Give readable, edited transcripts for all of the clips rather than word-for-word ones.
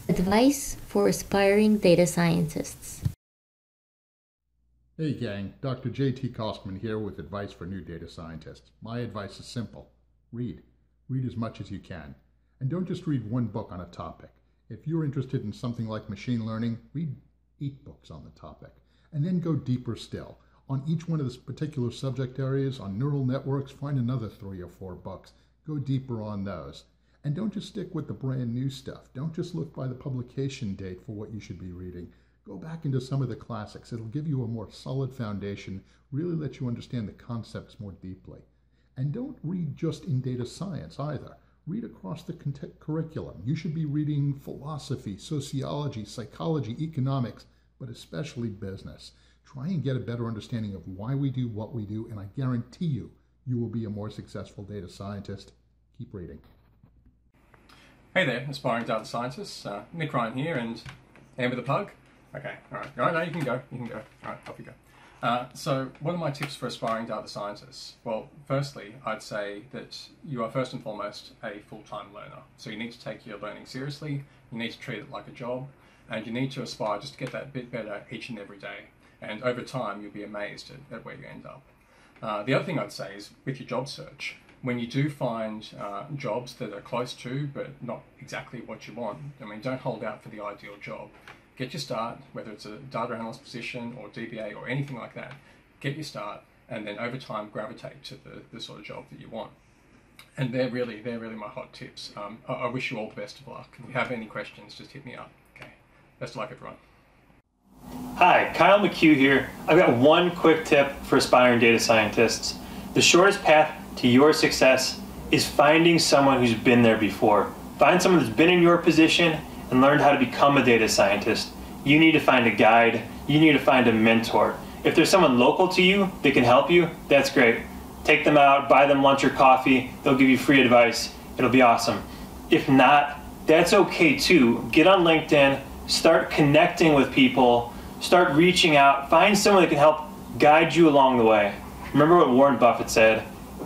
Advice for aspiring data scientists. Hey gang, Dr. J.T. Kostman here with advice for new data scientists. My advice is simple. Read. Read as much as you can. And don't just read one book on a topic. If you're interested in something like machine learning, read 8 books on the topic. And then go deeper still. On each one of the particular subject areas, on neural networks, find another 3 or 4 books. Go deeper on those. And don't just stick with the brand new stuff. Don't just look by the publication date for what you should be reading. Go back into some of the classics. It'll give you a more solid foundation, really let you understand the concepts more deeply. And don't read just in data science either. Read across the curriculum. You should be reading philosophy, sociology, psychology, economics, but especially business. Try and get a better understanding of why we do what we do, and I guarantee you, you will be a more successful data scientist. Keep reading. Hey there, aspiring data scientists. Nic Ryan here, and Amber the Pug. Okay, all right. No, you can go. You can go. All right, off you go. So, what are my tips for aspiring data scientists? Well, firstly, I'd say that you are first and foremost a full-time learner. So you need to take your learning seriously. You need to treat it like a job, and you need to aspire just to get that bit better each and every day. And over time, you'll be amazed at where you end up. The other thing I'd say is with your job search. When you do find jobs that are close to, but not exactly what you want, I mean, don't hold out for the ideal job. Get your start, whether it's a data analyst position or DBA or anything like that. Get your start, and then over time gravitate to the sort of job that you want. And they're really my hot tips. I wish you all the best of luck. If you have any questions, just hit me up. Okay, best of luck, everyone. Hi, Kyle McHugh here. I've got one quick tip for aspiring data scientists. The shortest path to your success is finding someone who's been there before. Find someone that's been in your position and learned how to become a data scientist. You need to find a guide. You need to find a mentor. If there's someone local to you that can help you, that's great. Take them out, buy them lunch or coffee. They'll give you free advice. It'll be awesome. If not, that's okay too. Get on LinkedIn, start connecting with people, start reaching out, find someone that can help guide you along the way. Remember what Warren Buffett said,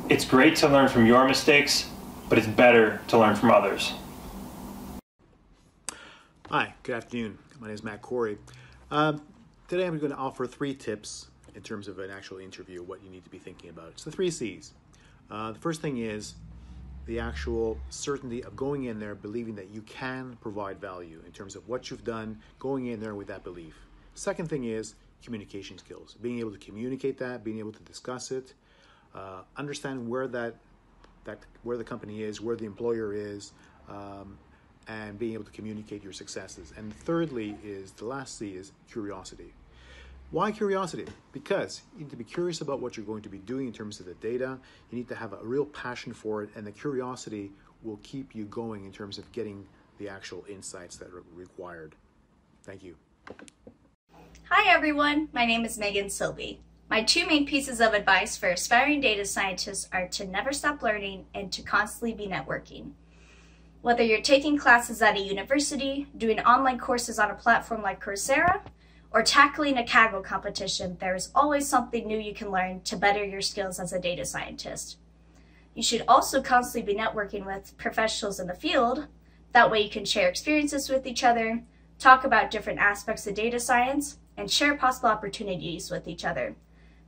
it's great to learn from your mistakes, but it's better to learn from others. Hi, good afternoon. My name is Matt Corey. Today I'm going to offer 3 tips in terms of an actual interview, what you need to be thinking about. It's the 3 C's. The first thing is the actual certainty of going in there believing that you can provide value in terms of what you've done, going in there with that belief. Second thing is communication skills, being able to communicate that, being able to discuss it, understand where where the company is, where the employer is, and being able to communicate your successes. And thirdly is, the last C is curiosity. Why curiosity? Because you need to be curious about what you're going to be doing in terms of the data. You need to have a real passion for it, and the curiosity will keep you going in terms of getting the actual insights that are required. Thank you. Hi everyone, my name is Megan Silvey. My 2 main pieces of advice for aspiring data scientists are to never stop learning and to constantly be networking. Whether you're taking classes at a university, doing online courses on a platform like Coursera, or tackling a Kaggle competition, there is always something new you can learn to better your skills as a data scientist. You should also constantly be networking with professionals in the field. That way you can share experiences with each other, talk about different aspects of data science, and share possible opportunities with each other.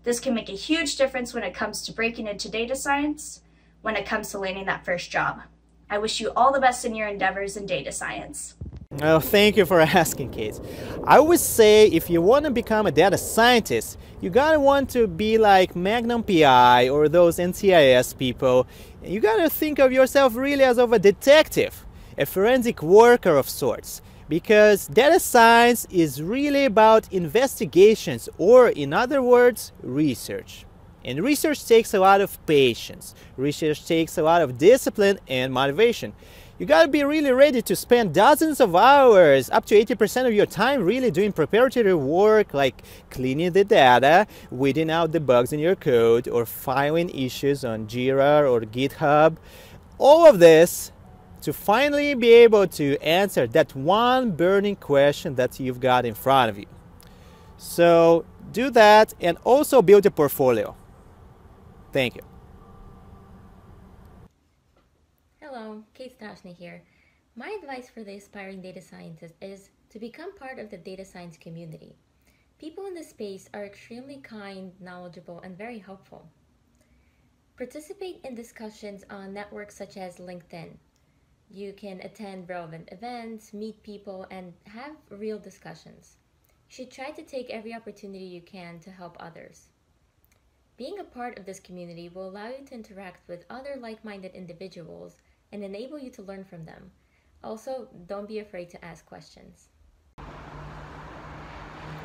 This can make a huge difference when it comes to breaking into data science, when it comes to landing that first job. I wish you all the best in your endeavors in data science. Oh, thank you for asking, Kate. I would say if you want to become a data scientist, you gotta want to be like Magnum PI or those NCIS people. You gotta think of yourself really as of a detective, a forensic worker of sorts. Because data science is really about investigations, or in other words, research. And research takes a lot of patience. Research takes a lot of discipline and motivation. You gotta be really ready to spend dozens of hours, up to 80% of your time really doing preparatory work like cleaning the data, weeding out the bugs in your code, or filing issues on Jira or GitHub. All of this to finally be able to answer that one burning question that you've got in front of you. So do that and also build a portfolio. Thank you. Hello, Kate Strachnyi here. My advice for the aspiring data scientist is to become part of the data science community. People in this space are extremely kind, knowledgeable, and very helpful. Participate in discussions on networks such as LinkedIn. You can attend relevant events, meet people, and have real discussions. You should try to take every opportunity you can to help others. Being a part of this community will allow you to interact with other like-minded individuals and enable you to learn from them. Also, don't be afraid to ask questions.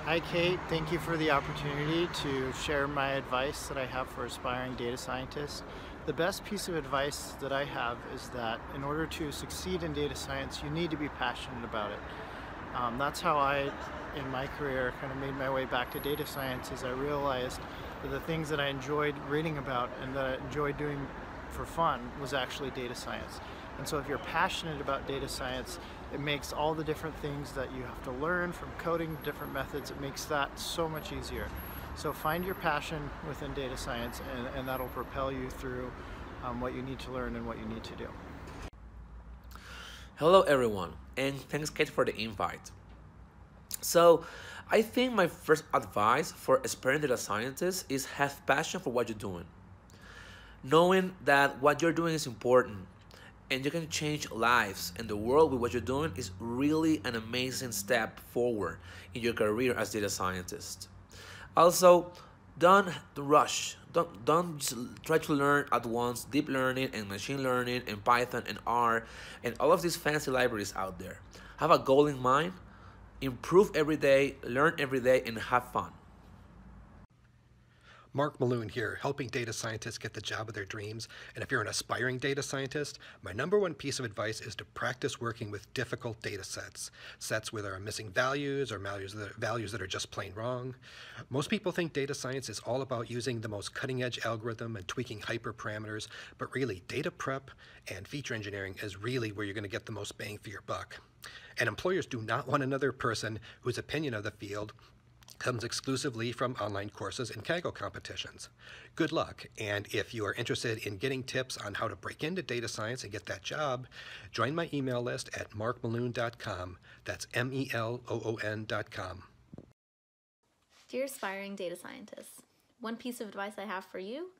Hi Kate, thank you for the opportunity to share my advice that I have for aspiring data scientists. The best piece of advice that I have is that in order to succeed in data science, you need to be passionate about it. That's how I, in my career, kind of made my way back to data science, is I realized that the things that I enjoyed reading about and that I enjoyed doing for fun was actually data science. And so if you're passionate about data science, it makes all the different things that you have to learn, from coding to different methods, it makes that so much easier. So find your passion within data science, and that'll propel you through what you need to learn and what you need to do. Hello everyone, and thanks Kate for the invite. So I think my first advice for aspiring data scientists is have passion for what you're doing. Knowing that what you're doing is important and you can change lives in the world with what you're doing is really an amazing step forward in your career as data scientist. Also, don't rush. Don't just try to learn at once deep learning and machine learning and Python and R and all of these fancy libraries out there. Have a goal in mind, improve every day, learn every day, and have fun. Mark Meloon here, helping data scientists get the job of their dreams. And if you're an aspiring data scientist, my number one piece of advice is to practice working with difficult data sets. Sets where there are missing values or values that are just plain wrong. Most people think data science is all about using the most cutting-edge algorithm and tweaking hyperparameters, but really data prep and feature engineering is really where you're going to get the most bang for your buck. And employers do not want another person whose opinion of the field comes exclusively from online courses and Kaggle competitions. Good luck, and if you are interested in getting tips on how to break into data science and get that job, join my email list at markmeloon.com. That's MELOON.com. Dear aspiring data scientists, one piece of advice I have for you: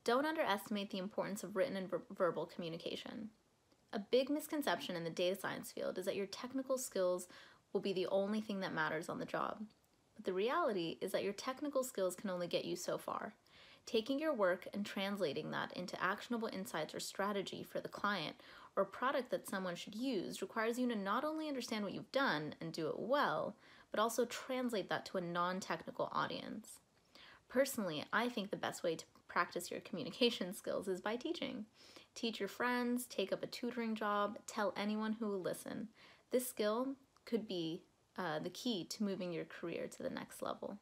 don't underestimate the importance of written and verbal communication. A big misconception in the data science field is that your technical skills will be the only thing that matters on the job. But the reality is that your technical skills can only get you so far. Taking your work and translating that into actionable insights or strategy for the client or product that someone should use requires you to not only understand what you've done and do it well, but also translate that to a non-technical audience. Personally, I think the best way to practice your communication skills is by teaching. Teach your friends, take up a tutoring job, tell anyone who will listen. This skill could be the key to moving your career to the next level.